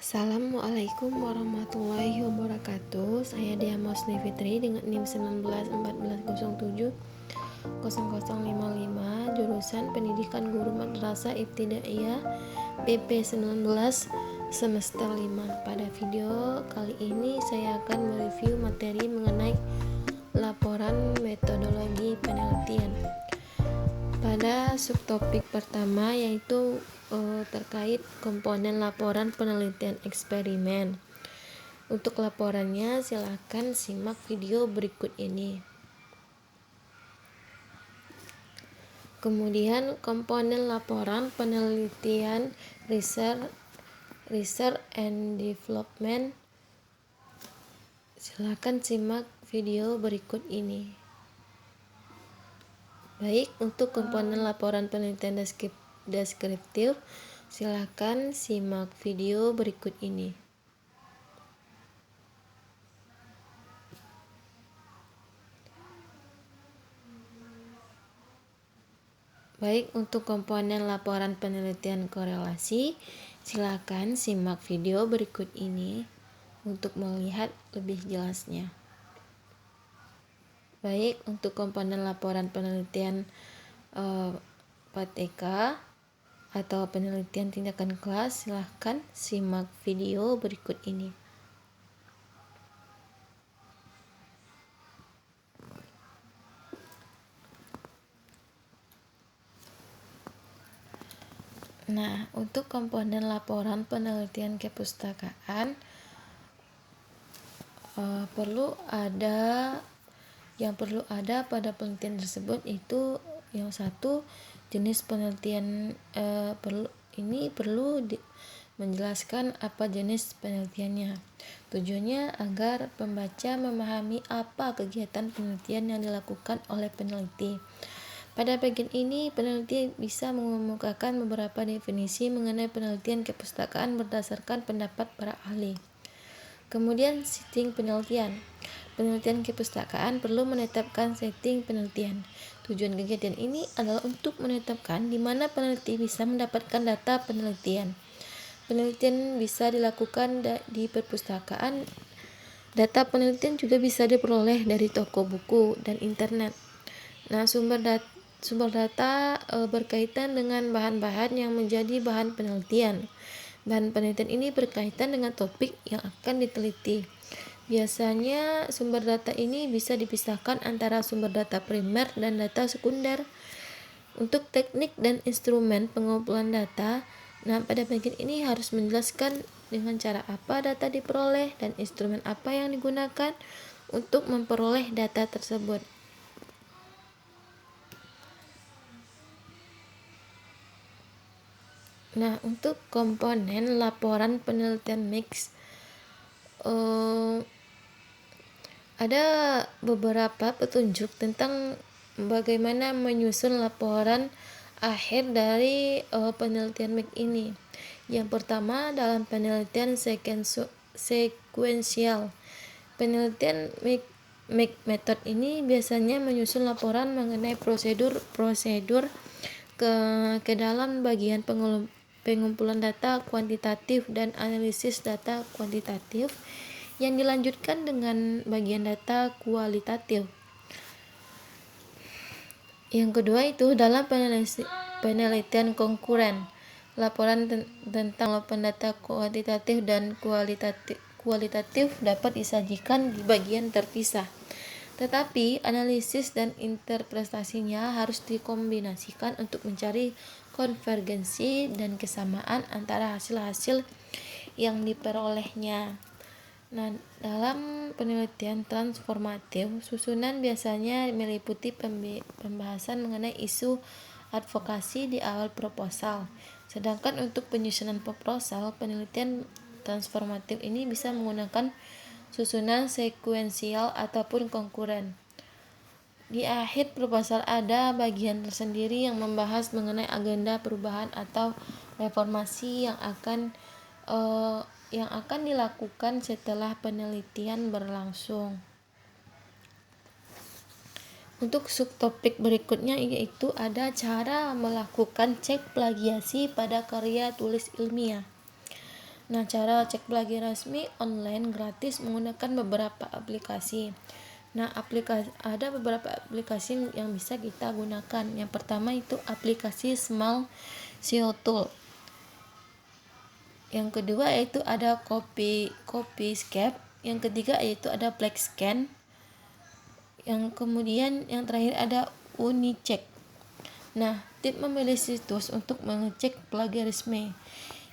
Assalamualaikum warahmatullahi wabarakatuh. Saya Diamos Fitri dengan NIM 1914110055, jurusan Pendidikan Guru Madrasah Ibtidaiyah PP 19 semester 5. Pada video kali ini saya akan mereview materi mengenai laporan metodologi penelitian. Pada subtopik pertama yaitu terkait komponen laporan penelitian eksperimen. Untuk laporannya silakan simak video berikut ini. Kemudian komponen laporan penelitian research and development. Silakan simak video berikut ini. Baik, untuk komponen laporan penelitian deskriptif, silakan simak video berikut ini. Baik, untuk komponen laporan penelitian korelasi, silakan simak video berikut ini untuk melihat lebih jelasnya. Baik, untuk komponen laporan penelitian PTK atau penelitian tindakan kelas, silahkan simak video berikut ini. Nah, untuk komponen laporan penelitian kepustakaan yang perlu ada pada penelitian tersebut itu yang satu, jenis penelitian perlu menjelaskan apa jenis penelitiannya. Tujuannya agar pembaca memahami apa kegiatan penelitian yang dilakukan oleh peneliti. Pada bagian ini, peneliti bisa mengemukakan beberapa definisi mengenai penelitian kepustakaan berdasarkan pendapat para ahli. Kemudian, setting penelitian. Penelitian kepustakaan perlu menetapkan setting penelitian. Tujuan kegiatan ini adalah untuk menetapkan di mana peneliti bisa mendapatkan data penelitian. Penelitian bisa dilakukan di perpustakaan. Data penelitian juga bisa diperoleh dari toko buku dan internet. Nah, sumber data berkaitan dengan bahan-bahan yang menjadi bahan penelitian. Bahan penelitian ini berkaitan dengan topik yang akan diteliti. Biasanya sumber data ini bisa dipisahkan antara sumber data primer dan data sekunder. Untuk teknik dan instrumen pengumpulan data, nah pada bagian ini harus menjelaskan dengan cara apa data diperoleh dan instrumen apa yang digunakan untuk memperoleh data tersebut. Nah, untuk komponen laporan penelitian mix, ada beberapa petunjuk tentang bagaimana menyusun laporan akhir dari penelitian mix ini. Yang pertama, dalam penelitian sekuensial. Penelitian mix method ini biasanya menyusun laporan mengenai prosedur ke dalam bagian pengumpulan data kuantitatif dan analisis data kuantitatif yang dilanjutkan dengan bagian data kualitatif. Yang kedua itu dalam penelitian konkuren. Laporan tentang data kuantitatif dan kualitatif dapat disajikan di bagian terpisah. Tetapi analisis dan interpretasinya harus dikombinasikan untuk mencari konvergensi dan kesamaan antara hasil-hasil yang diperolehnya. Nah, dalam penelitian transformatif, susunan biasanya meliputi pembahasan mengenai isu advokasi di awal proposal. Sedangkan untuk penyusunan proposal, penelitian transformatif ini bisa menggunakan susunan sekuensial ataupun konkuren. Di akhir proposal ada bagian tersendiri yang membahas mengenai agenda perubahan atau reformasi yang akan dilakukan setelah penelitian berlangsung. Untuk subtopik berikutnya yaitu ada cara melakukan cek plagiasi pada karya tulis ilmiah. Nah, cara cek plagiat resmi online gratis menggunakan beberapa aplikasi. Nah, ada beberapa aplikasi yang bisa kita gunakan. Yang pertama itu aplikasi Small SEO Tool. Yang kedua yaitu ada Copyscape. Yang ketiga yaitu ada Plexscan. Yang kemudian yang terakhir ada Unicheck. Nah, tip memilih situs untuk mengecek plagiarisme.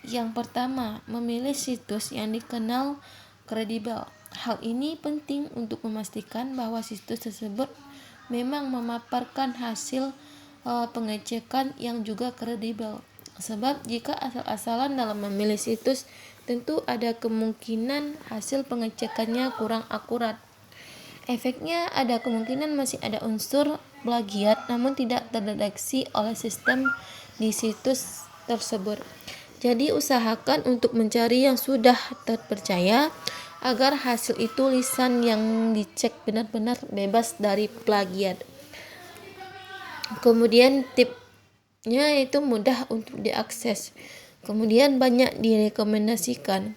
Yang pertama, memilih situs yang dikenal kredibel. Hal ini penting untuk memastikan bahwa situs tersebut memang memaparkan hasil pengecekan yang juga kredibel. Sebab jika asal-asalan dalam memilih situs, tentu ada kemungkinan hasil pengecekannya kurang akurat. Efeknya ada kemungkinan masih ada unsur plagiat namun tidak terdeteksi oleh sistem di situs tersebut. Jadi usahakan untuk mencari yang sudah terpercaya agar hasil tulisan yang dicek benar-benar bebas dari plagiat. Kemudian tipnya itu mudah untuk diakses. Kemudian banyak direkomendasikan.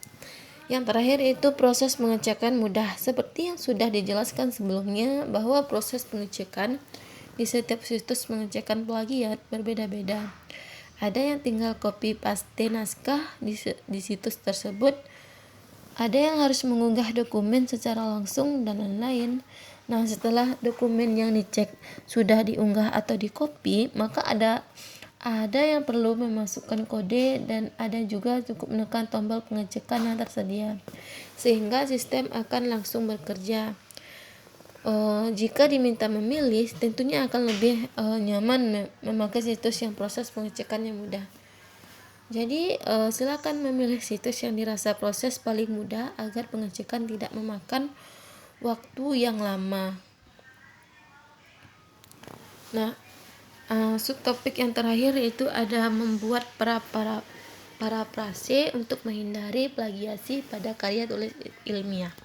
Yang terakhir itu proses pengecekan mudah. Seperti yang sudah dijelaskan sebelumnya bahwa proses pengecekan di setiap situs pengecekan plagiat berbeda-beda. Ada yang tinggal copy paste naskah di situs tersebut. Ada yang harus mengunggah dokumen secara langsung dan lain-lain. Nah, setelah dokumen yang dicek sudah diunggah atau di-copy, maka ada yang perlu memasukkan kode dan ada juga cukup menekan tombol pengecekan yang tersedia sehingga sistem akan langsung bekerja. Jika diminta memilih, tentunya akan lebih nyaman memakai situs yang proses pengecekannya mudah. Jadi silakan memilih situs yang dirasa proses paling mudah agar pengecekan tidak memakan waktu yang lama. Nah, subtopik yang terakhir itu ada membuat parafrase untuk menghindari plagiasi pada karya tulis ilmiah.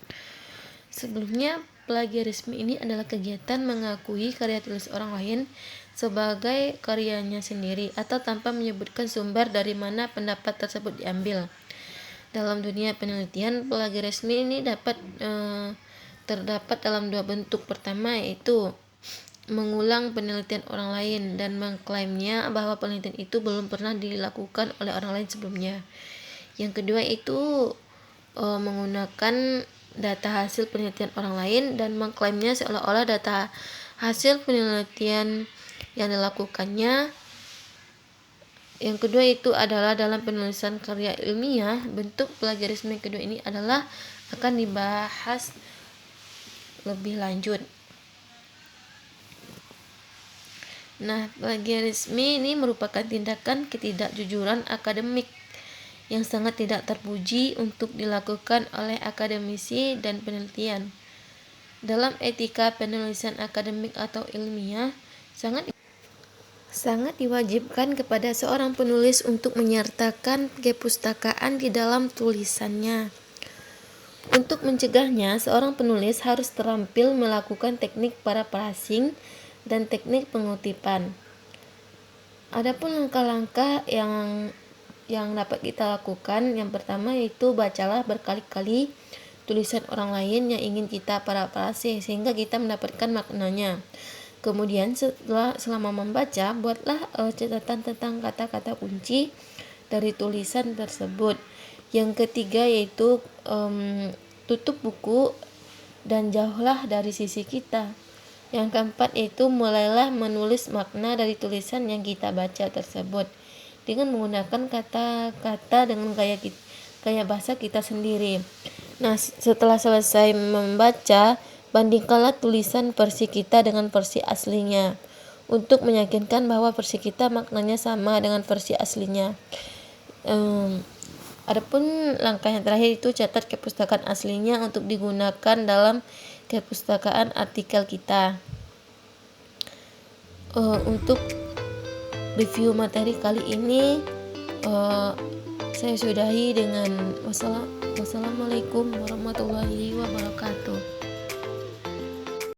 Sebelumnya, plagiarisme ini adalah kegiatan mengakui karya tulis orang lain sebagai karyanya sendiri atau tanpa menyebutkan sumber dari mana pendapat tersebut diambil. Dalam dunia penelitian, plagiarisme ini terdapat dalam dua bentuk. Pertama yaitu mengulang penelitian orang lain dan mengklaimnya bahwa penelitian itu belum pernah dilakukan oleh orang lain sebelumnya. Yang kedua itu menggunakan data hasil penelitian orang lain dan mengklaimnya seolah-olah data hasil penelitian yang dilakukannya. Yang kedua itu adalah dalam penulisan karya ilmiah. Bentuk plagiarisme kedua ini adalah akan dibahas lebih lanjut. Nah, plagiarisme ini merupakan tindakan ketidakjujuran akademik yang sangat tidak terpuji untuk dilakukan oleh akademisi dan penelitian. Dalam etika penulisan akademik atau ilmiah, sangat diwajibkan kepada seorang penulis untuk menyertakan kepustakaan di dalam tulisannya. Untuk mencegahnya, seorang penulis harus terampil melakukan teknik paraphrasing dan teknik pengutipan. Adapun langkah-langkah yang dapat kita lakukan, yang pertama yaitu bacalah berkali-kali tulisan orang lain yang ingin kita parafrase sehingga kita mendapatkan maknanya. Kemudian selama membaca, buatlah catatan tentang kata-kata kunci dari tulisan tersebut. Yang ketiga yaitu tutup buku dan jauhlah dari sisi kita. Yang keempat yaitu mulailah menulis makna dari tulisan yang kita baca tersebut dengan menggunakan kata-kata dengan gaya bahasa kita sendiri. Nah, setelah selesai membaca, bandingkanlah tulisan versi kita dengan versi aslinya untuk meyakinkan bahwa versi kita maknanya sama dengan versi aslinya. Adapun langkah yang terakhir itu catat kepustakaan aslinya untuk digunakan dalam kepustakaan artikel kita. Untuk review materi kali ini saya sudahi dengan wassalamualaikum warahmatullahi wabarakatuh.